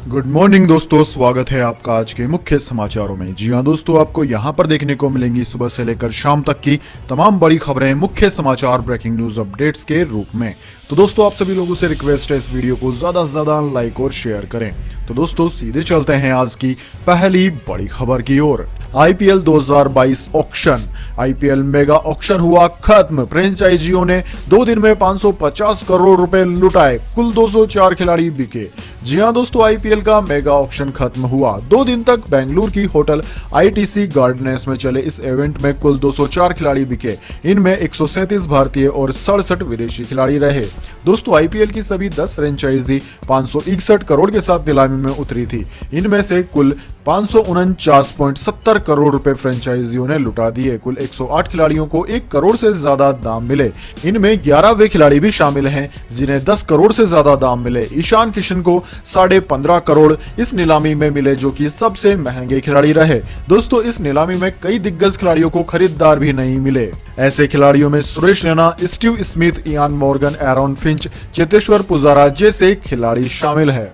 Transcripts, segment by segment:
Good morning दोस्तों, स्वागत है आपका आज के मुख्य समाचारों में। जी हां दोस्तों, आपको यहां पर देखने को मिलेंगी सुबह से लेकर शाम तक की तमाम बड़ी खबरें मुख्य समाचार ब्रेकिंग न्यूज अपडेट्स के रूप में। तो दोस्तों, आप सभी लोगों से रिक्वेस्ट है इस वीडियो को ज्यादा से ज्यादा लाइक और शेयर करें। तो दोस्तों, सीधे चलते हैं आज की पहली बड़ी खबर की ओर। IPL 2022 auction, IPL mega auction हुआ खत्म। फ्रेंचाइजियों ने 2 दिन में 550 करोड़ रुपए लुटाए, कुल 204 खिलाड़ी बिके। जी हां दोस्तों, आईपीएल का मेगा ऑक्शन खत्म हुआ। 2 दिन तक बेंगलुरु की होटल आईटीसी गार्डनेस में चले इस इवेंट में कुल 204 खिलाड़ी बिके। इनमें 137 भारतीय और 67 विदेशी खिलाड़ी रहे। दोस्तों, आईपीएल की सभी 10 फ्रेंचाइजी 561 करोड़ के साथ नीलामी में उतरी थी। इनमें से कुल 549.70 करोड़ रुपए फ्रेंचाइजियों ने लुटा दिए। कुल 108 खिलाड़ियों को 1 करोड़ से ज्यादा दाम मिले। इनमें 11 वे खिलाड़ी भी शामिल हैं जिन्हें 10 करोड़ से ज्यादा दाम मिले। ईशान किशन को 15.5 करोड़ इस नीलामी में मिले, जो कि सबसे महंगे खिलाड़ी रहे। दोस्तों, इस नीलामी में कई दिग्गज खिलाड़ियों को खरीदार भी नहीं मिले। ऐसे खिलाड़ियों में Suresh Raina, Steve Smith, Ian Morgan, Aaron Finch, Cheteshwar Pujara जैसे खिलाड़ी शामिल है।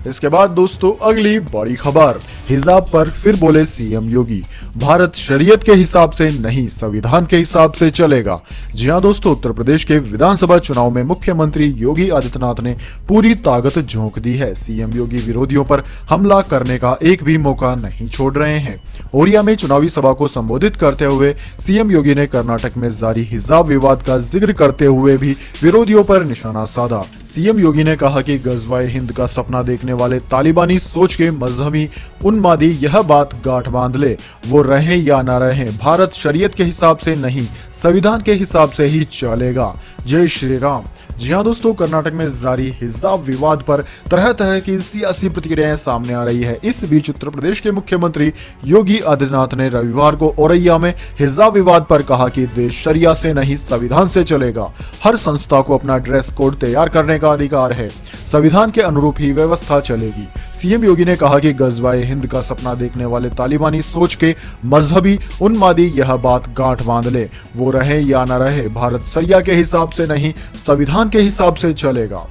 इसके बाद दोस्तों, अगली बड़ी खबर। हिजाब पर फिर बोले सीएम योगी, भारत शरीयत के हिसाब से नहीं संविधान के हिसाब से चलेगा। जी हां दोस्तों, उत्तर प्रदेश के विधानसभा चुनाव में मुख्यमंत्री योगी आदित्यनाथ ने पूरी ताकत झोंक दी है। सीएम योगी विरोधियों पर हमला करने का एक भी मौका नहीं छोड़ रहे हैं। ओरिया में चुनावी सभा को संबोधित करते हुए सीएम योगी ने कर्नाटक में जारी हिजाब विवाद का जिक्र करते हुए भी विरोधियों पर निशाना साधा। सीएम योगी ने कहा कि गज़वाए हिंद का सपना देखने वाले तालिबानी सोच के मजहबी उन्मादी यह बात गांठ बांध ले, वो रहे या ना रहे, भारत शरीयत के हिसाब से नहीं संविधान के हिसाब से ही चलेगा। जय श्री राम। जी हां दोस्तों, कर्नाटक में जारी हिजाब विवाद पर तरह तरह की सियासी प्रतिक्रियाएं सामने आ रही है। इस बीच उत्तर प्रदेश के मुख्यमंत्री योगी आदित्यनाथ ने रविवार को औरैया में हिजाब विवाद पर कहा कि देश शरिया से नहीं संविधान से चलेगा। हर संस्था को अपना ड्रेस कोड तैयार करने का अधिकार है, संविधान के अनुरूप ही व्यवस्था चलेगी। सीएम योगी ने कहा कि गज़वाए हिंद का सपना देखने वाले तालिबानी सोच के मजहबी उन्मादी यह बात गांठ बांध ले, वो रहे या ना रहे, भारत शरिया के हिसाब से नहीं संविधान के हिसाब से चलेगा।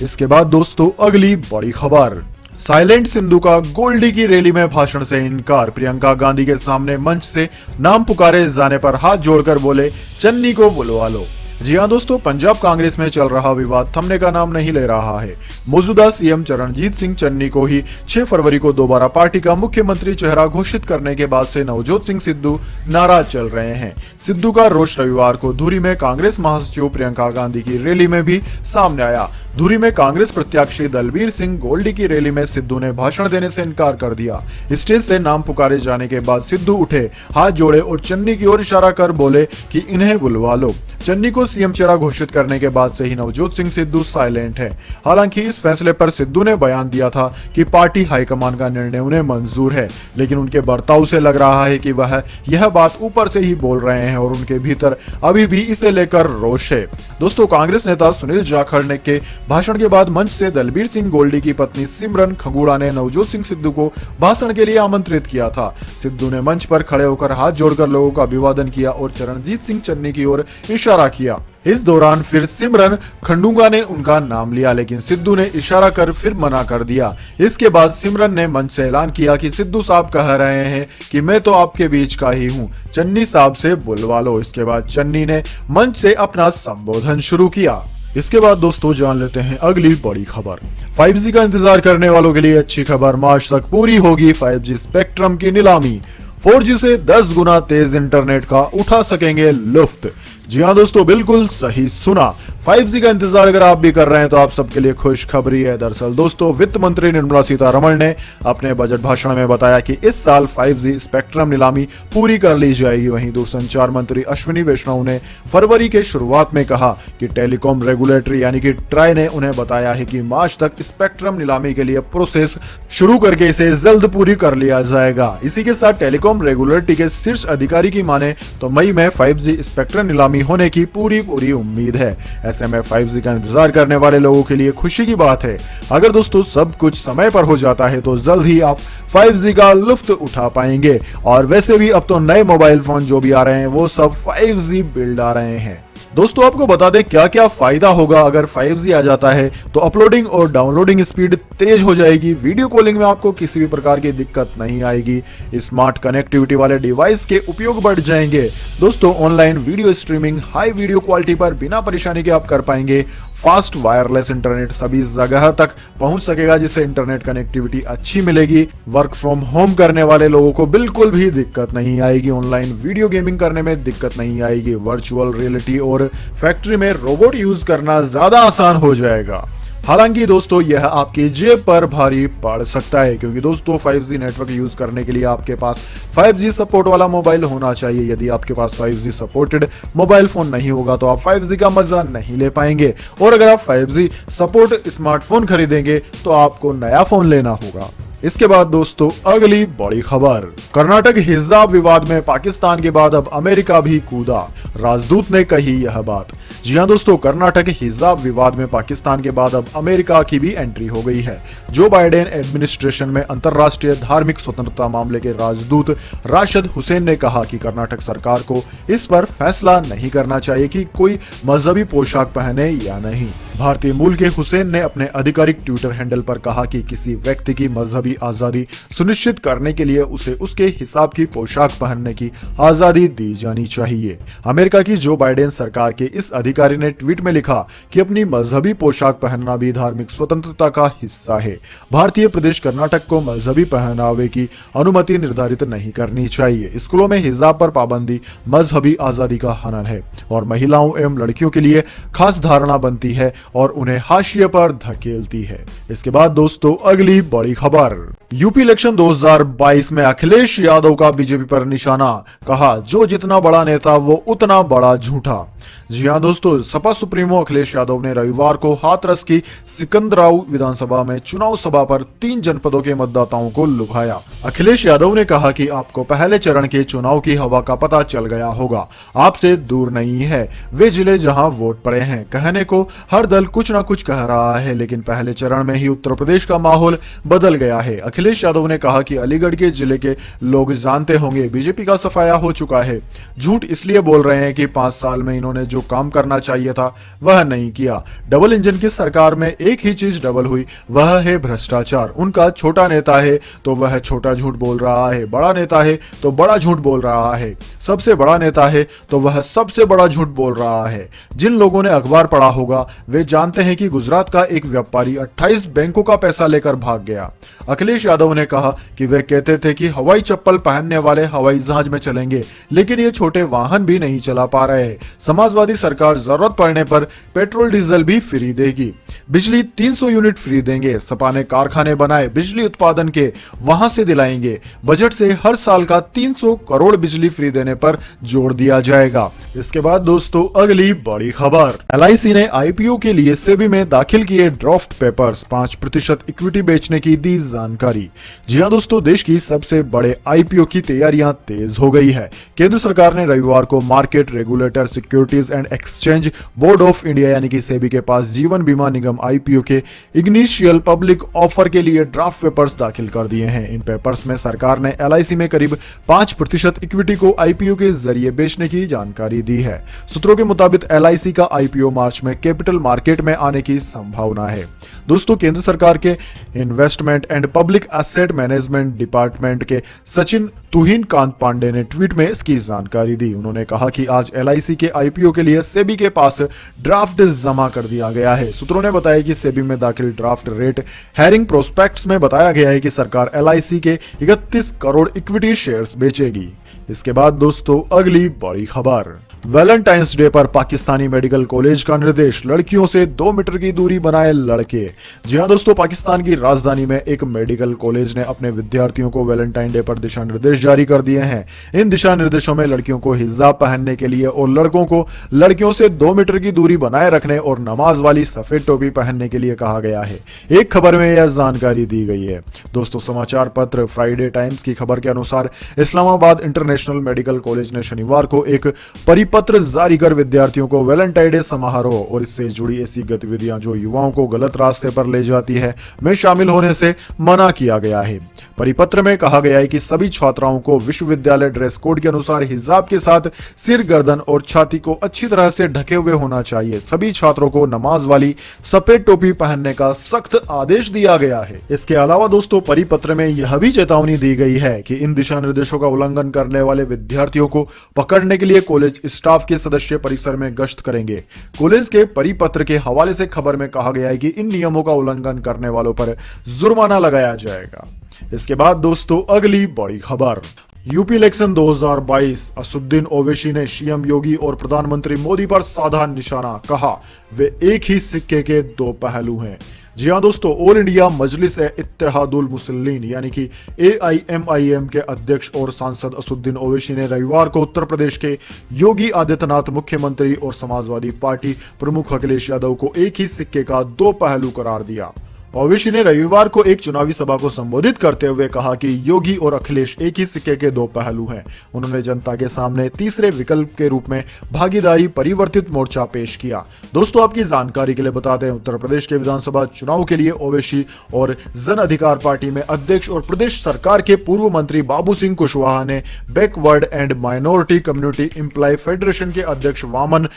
इसके बाद दोस्तों, अगली बड़ी खबर। साइलेंट सिंधु का गोल्डी की रैली में भाषण से इनकार। प्रियंका गांधी के सामने मंच से नाम पुकारे जाने पर हाथ जोड़कर बोले, चन्नी को बुलवा लो। जी हां दोस्तों, पंजाब कांग्रेस में चल रहा विवाद थमने का नाम नहीं ले रहा है। मौजूदा सीएम चरणजीत सिंह चन्नी को ही 6 फरवरी को दोबारा पार्टी का मुख्यमंत्री चेहरा घोषित करने के बाद से नवजोत सिंह सिद्धू नाराज चल रहे हैं। सिद्धू का रोष रविवार को धुरी में कांग्रेस महासचिव प्रियंका गांधी की रैली में भी सामने आया। धुरी में कांग्रेस प्रत्याशी दलबीर सिंह गोल्डी की रैली में सिद्धू ने भाषण देने से इनकार कर दिया। स्टेज से नाम पुकारे जाने के बाद सिद्धू उठे, हाथ जोड़े और चन्नी की ओर इशारा कर बोले कि इन्हें बुलवा लो। चन्नी को सीएम चेहरा घोषित करने के बाद से ही नवजोत सिंह सिद्धू साइलेंट है। हालांकि इस फैसले पर सिद्धू ने बयान दिया था कि पार्टी हाईकमान का निर्णय उन्हें मंजूर है, लेकिन उनके बर्ताव से लग रहा है कि वह यह बात ऊपर से ही बोल रहे हैं और उनके भीतर अभी भी इसे लेकर रोष है। दोस्तों, कांग्रेस नेता सुनील जाखड़ ने के भाषण के बाद मंच से दलबीर सिंह गोल्डी की पत्नी सिमरन खंगूड़ा ने नवजोत सिंह सिद्धू को भाषण के लिए आमंत्रित किया था। सिद्धू ने मंच पर खड़े होकर हाथ जोड़कर लोगों का अभिवादन किया और चरणजीत सिंह चन्नी की ओर इशारा किया। इस दौरान फिर सिमरन खंडूंगा ने उनका नाम लिया, लेकिन सिद्धू ने इशारा कर फिर मना कर दिया। इसके बाद सिमरन ने मंच से ऐलान किया कि सिद्धू साहब कह रहे हैं कि मैं तो आपके बीच का ही हूं, चन्नी साहब से बुलवा लो। इसके बाद चन्नी ने मंच से अपना संबोधन शुरू किया। इसके बाद दोस्तों, जान लेते हैं अगली बड़ी खबर। 5G का इंतजार करने वालों के लिए अच्छी खबर, मार्च तक पूरी होगी 5G स्पेक्ट्रम की नीलामी। 4G से 10 गुना तेज इंटरनेट का उठा सकेंगे लुफ्त। जी हां दोस्तों, बिल्कुल सही सुना। 5G का इंतजार अगर आप भी कर रहे हैं तो आप सबके लिए खुशखबरी है। दरअसल दोस्तों, वित्त मंत्री निर्मला सीतारमण ने अपने बजट भाषण में बताया कि इस साल 5G स्पेक्ट्रम नीलामी पूरी कर ली जाएगी। वहीं दूरसंचार मंत्री अश्विनी वैष्णव ने फरवरी के शुरुआत में कहा कि टेलीकॉम रेगुलेटरी यानी कि ट्राई ने उन्हें बताया है कि मार्च तक स्पेक्ट्रम नीलामी के लिए प्रोसेस शुरू करके इसे जल्द पूरी कर लिया जाएगा। इसी के साथ टेलीकॉम रेगुलेटरी के शीर्ष अधिकारी की माने तो मई में 5G स्पेक्ट्रम नीलामी होने की पूरी उम्मीद है। ऐसे में 5G का इंतजार करने वाले लोगों के लिए खुशी की बात है। अगर दोस्तों सब कुछ समय पर हो जाता है तो जल्द ही आप 5G का लुफ्त उठा पाएंगे। और वैसे भी अब तो नए मोबाइल फोन जो भी आ रहे हैं वो सब 5G बिल्ड आ रहे हैं। दोस्तों आपको बता दें क्या क्या फायदा होगा अगर 5G आ जाता है। तो अपलोडिंग और डाउनलोडिंग स्पीड तेज हो जाएगी, वीडियो कॉलिंग में आपको किसी भी प्रकार की दिक्कत नहीं आएगी, स्मार्ट कनेक्टिविटी वाले डिवाइस के उपयोग बढ़ जाएंगे। दोस्तों online video streaming high video quality पर बिना परेशानी के आप कर पाएंगे। फास्ट वायरलेस इंटरनेट सभी जगह तक पहुंच सकेगा, जिससे इंटरनेट कनेक्टिविटी अच्छी मिलेगी। वर्क फ्रॉम होम करने वाले लोगों को बिल्कुल भी दिक्कत नहीं आएगी, ऑनलाइन वीडियो गेमिंग करने में दिक्कत नहीं आएगी। वर्चुअल रियलिटी और फैक्ट्री में रोबोट यूज करना ज्यादा आसान हो जाएगा। हालांकि दोस्तों यह आपकी जेब पर भारी पड़ सकता है, क्योंकि दोस्तों 5G नेटवर्क यूज करने के लिए आपके पास 5G सपोर्ट वाला मोबाइल होना चाहिए। यदि आपके पास 5G सपोर्टेड मोबाइल फोन नहीं होगा तो आप 5G का मजा नहीं ले पाएंगे, और अगर आप 5G सपोर्ट स्मार्टफोन खरीदेंगे तो आपको नया फोन लेना होगा। इसके बाद दोस्तों अगली बड़ी खबर, कर्नाटक हिजाब विवाद में पाकिस्तान के बाद अब अमेरिका भी कूदा, राजदूत ने कही यह बात। जी हां दोस्तों, कर्नाटक हिजाब विवाद में पाकिस्तान के बाद अब अमेरिका की भी एंट्री हो गई है। जो बाइडेन एडमिनिस्ट्रेशन में अंतर्राष्ट्रीय धार्मिक स्वतंत्रता मामले के राजदूत राशिद हुसैन ने कहा कि कर्नाटक सरकार को इस पर फैसला नहीं करना चाहिए कि कोई मजहबी पोशाक पहने या नहीं। भारतीय मूल के हुसैन ने अपने आधिकारिक ट्विटर हैंडल पर कहा कि किसी व्यक्ति की मजहबी आजादी सुनिश्चित करने के लिए उसे उसके हिसाब की पोशाक पहनने की आजादी दी जानी चाहिए। अमेरिका की जो बाइडेन सरकार के इस अधिकारी ने ट्वीट में लिखा कि अपनी मजहबी पोशाक पहनना भी धार्मिक स्वतंत्रता का हिस्सा है। भारतीय प्रदेश कर्नाटक को मजहबी पहनावे की अनुमति निर्धारित नहीं करनी चाहिए। स्कूलों में हिजाब पर पाबंदी मजहबी आजादी का हनन है और महिलाओं एवं लड़कियों के लिए खास धारणा बनती है और उन्हें हाशिए पर धकेलती है। इसके बाद दोस्तों अगली बड़ी खबर, यूपी इलेक्शन 2022 में अखिलेश यादव का बीजेपी पर निशाना, कहा जो जितना बड़ा नेता वो उतना बड़ा झूठा। जी हां दोस्तों, सपा सुप्रीमो अखिलेश यादव ने रविवार को हाथरस की सिकंदराव विधानसभा में चुनाव सभा पर 3 जनपदों के मतदाताओं को लुभाया। अखिलेश यादव ने कहा कि आपको पहले चरण के चुनाव की हवा का पता चल गया होगा, आपसे दूर नहीं है वे जिले जहां वोट पड़े हैं। कहने को हर दल कुछ ना कुछ कह रहा है, लेकिन पहले चरण में ही उत्तर प्रदेश का माहौल बदल गया है। अखिलेश यादव ने कहा कि अलीगढ़ के जिले के लोग जानते होंगे बीजेपी का सफाया हो चुका है। झूठ इसलिए बोल रहे हैं कि 5 साल में इन्होंने जो काम करना चाहिए था वह नहीं किया। डबल इंजन की सरकार में एक ही चीज डबल हुई, वह है भ्रष्टाचार। उनका छोटा नेता है तो वह छोटा झूठ बोल रहा है, बड़ा नेता है तो बड़ा झूठ बोल रहा है, सबसे बड़ा नेता है तो वह सबसे बड़ा झूठ बोल रहा है। जिन लोगों ने अखबार पढ़ा होगा वे जानते हैं कि गुजरात का एक व्यापारी 28 बैंकों का पैसा लेकर भाग गया। अखिलेश यादव ने कहा कि वे कहते थे कि हवाई चप्पल पहनने वाले हवाई जहाज में चलेंगे, लेकिन ये छोटे वाहन भी नहीं चला पा रहे। समाजवादी सरकार जरूरत पड़ने पर पेट्रोल डीजल भी फ्री देगी, बिजली 300 यूनिट फ्री देंगे। सपा ने कारखाने बनाए बिजली उत्पादन के, वहां से दिलाएंगे। बजट से हर साल का 300 करोड़ बिजली फ्री देने पर जोर दिया जाएगा। इसके बाद दोस्तों अगली बड़ी खबर, LIC ने IPO के लिए सेबी में दाखिल किए ड्राफ्ट पेपर्स, 5% इक्विटी बेचने की दी जानकारी। जी हां दोस्तों, देश की सबसे बड़े IPO की तैयारियां तेज हो गई है। केंद्र सरकार ने रविवार को market regulator securities and exchange board of India यानी कि सेबी के पास जीवन बीमा निगम IPO के इनिशियल पब्लिक ऑफर के लिए ड्राफ्ट पेपर्स दाखिल कर दिए हैं। इन पेपर्स में सरकार ने LIC में करीब 5% इक्विटी को IPO के जरिए बेचने की जानकारी दी है। सूत्रों के मुताबिक LIC का IPO मार्च में कैपिटल मार्केट में आने की संभावना है। दोस्तों केंद्र सरकार के investment and public asset management department के सचिन तुहिन कांत पांडे ने ट्वीट में इसकी जानकारी दी। उन्होंने कहा कि आज LIC के IPO के लिए सेबी के पास ड्राफ्ट जमा कर दिया गया है। सूत्रों ने बताया कि सेबी में दाखिल ड्राफ्ट रेट हेरिंग प्रोस्पेक्ट्स में बताया गया है कि सरकार LIC के 31 करोड़ इक्विटी शेयर्स बेचेगी। इसके बाद दोस्तों अगली बड़ी खबर, वैलेंटाइंस डे पर पाकिस्तानी मेडिकल कॉलेज का निर्देश, लड़कियों से 2 मीटर की दूरी बनाए लड़के। जी हां दोस्तों, पाकिस्तान की राजधानी में एक मेडिकल कॉलेज ने अपने विद्यार्थियों को वैलेंटाइन डे पर दिशा निर्देश जारी कर दिए हैं। इन दिशा निर्देशों में लड़कियों को हिजाब पहनने के लिए और लड़कों को लड़कियों से 2 मीटर की दूरी बनाए रखने और नमाज वाली सफेद टोपी पहनने के लिए कहा गया है। एक खबर में यह जानकारी दी गई है। दोस्तों समाचार पत्र फ्राइडे टाइम्स की खबर के अनुसार Islamabad international international medical college ने शनिवार को एक परिपत्र जारी कर विद्यार्थियों को वैलेंटाइन डे समारोह और इससे जुड़ी ऐसी गतिविधियां जो युवाओं को गलत रास्ते पर ले जाती है में शामिल होने से मना किया गया है। परिपत्र में कहा गया है कि सभी छात्राओं को विश्वविद्यालय ड्रेस कोड के अनुसार हिजाब के साथ सिर, गर्दन और छाती को अच्छी तरह से ढके हुए होना चाहिए। सभी छात्रों को नमाज वाली सफेद टोपी पहनने का सख्त आदेश दिया गया है। इसके अलावा दोस्तों परिपत्र में यह भी चेतावनी दी गई है कि इन दिशा निर्देशों का उल्लंघन करने वाले विद्यार्थियों को पकड़ने के लिए कॉलेज स्टाफ के सदस्य परिसर में गश्त करेंगे। कॉलेज के परिपत्र के हवाले से खबर में कहा गया है कि इन नियमों का उल्लंघन करने वालों पर जुर्माना लगाया जाएगा। इसके बाद दोस्तों अगली बड़ी खबर, यूपी इलेक्शन 2022, असदुद्दीन ओवैसी ने सीएम योगी और प्रधानमंत्री मोदी पर साधा निशाना, कहा वे एक ही सिक्के के दो पहलू हैं। जी हां दोस्तों, ऑल इंडिया मजलिस इत्तेहादुल मुसल्लीन यानी कि AIMIM के अध्यक्ष और सांसद असदुद्दीन ओवैसी ने रविवार को उत्तर प्रदेश के योगी आदित्यनाथ, मुख्यमंत्री और समाजवादी पार्टी प्रमुख अखिलेश यादव को एक ही सिक्के का दो पहलू करार दिया। ओवैसी ने रविवार को एक चुनावी सभा को संबोधित करते हुए कहा कि योगी और अखिलेश एक ही सिक्के के दो पहलू हैं। उन्होंने जनता के सामने तीसरे विकल्प के रूप में भागीदारी परिवर्तित मोर्चा पेश किया। दोस्तों आपकी जानकारी के लिए बता दें, उत्तर प्रदेश के विधानसभा चुनाव के लिए ओवैसी और जन अधिकार पार्टी में अध्यक्ष और प्रदेश सरकार के पूर्व मंत्री बाबू सिंह कुशवाहा ने backward and minority community employ federation के अध्यक्ष वामन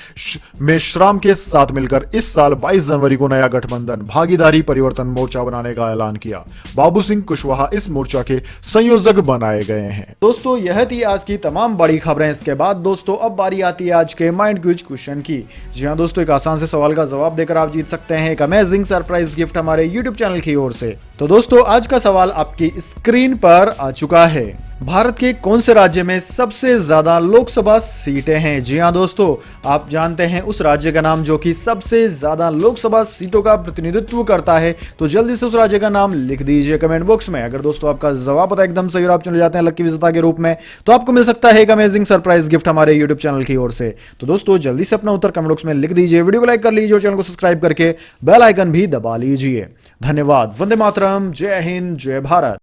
मेश्राम के साथ मिलकर इस साल 22 जनवरी को नया गठबंधन भागीदारी परिवर्तन मोर्चा बनाने का ऐलान किया। बाबू सिंह कुशवाहा इस मोर्चा के संयोजक बनाए गए हैं। दोस्तों यह थी आज की तमाम बड़ी खबरें। इसके बाद दोस्तों अब बारी आती है आज के माइंड क्विज क्वेश्चन की। जी हां दोस्तों, एक आसान से सवाल का जवाब देकर आप जीत सकते हैं एक अमेजिंग सरप्राइज गिफ्ट हमारे यूट्यूब चैनल की ओर से। तो दोस्तों आज का सवाल आपकी स्क्रीन पर आ चुका है। भारत के कौन से राज्य में सबसे ज्यादा लोकसभा सीटें हैं? जी हां दोस्तों, आप जानते हैं उस राज्य का नाम जो कि सबसे ज्यादा लोकसभा सीटों का प्रतिनिधित्व करता है। तो जल्दी से उस राज्य का नाम लिख दीजिए कमेंट बॉक्स में। अगर दोस्तों आपका जवाब पता एकदम सही और आप चले जाते हैं लकी विजेता के रूप में, तो आपको मिल सकता है एक अमेजिंग सरप्राइज गिफ्ट हमारे यूट्यूब चैनल की ओर से। तो दोस्तों जल्दी से अपना उत्तर कमेंट बॉक्स में लिख दीजिए, वीडियो को लाइक कर लीजिए और चैनल को सब्सक्राइब करके बेल आइकन भी दबा लीजिए। धन्यवाद। वंदे मातरम। जय हिंद, जय भारत।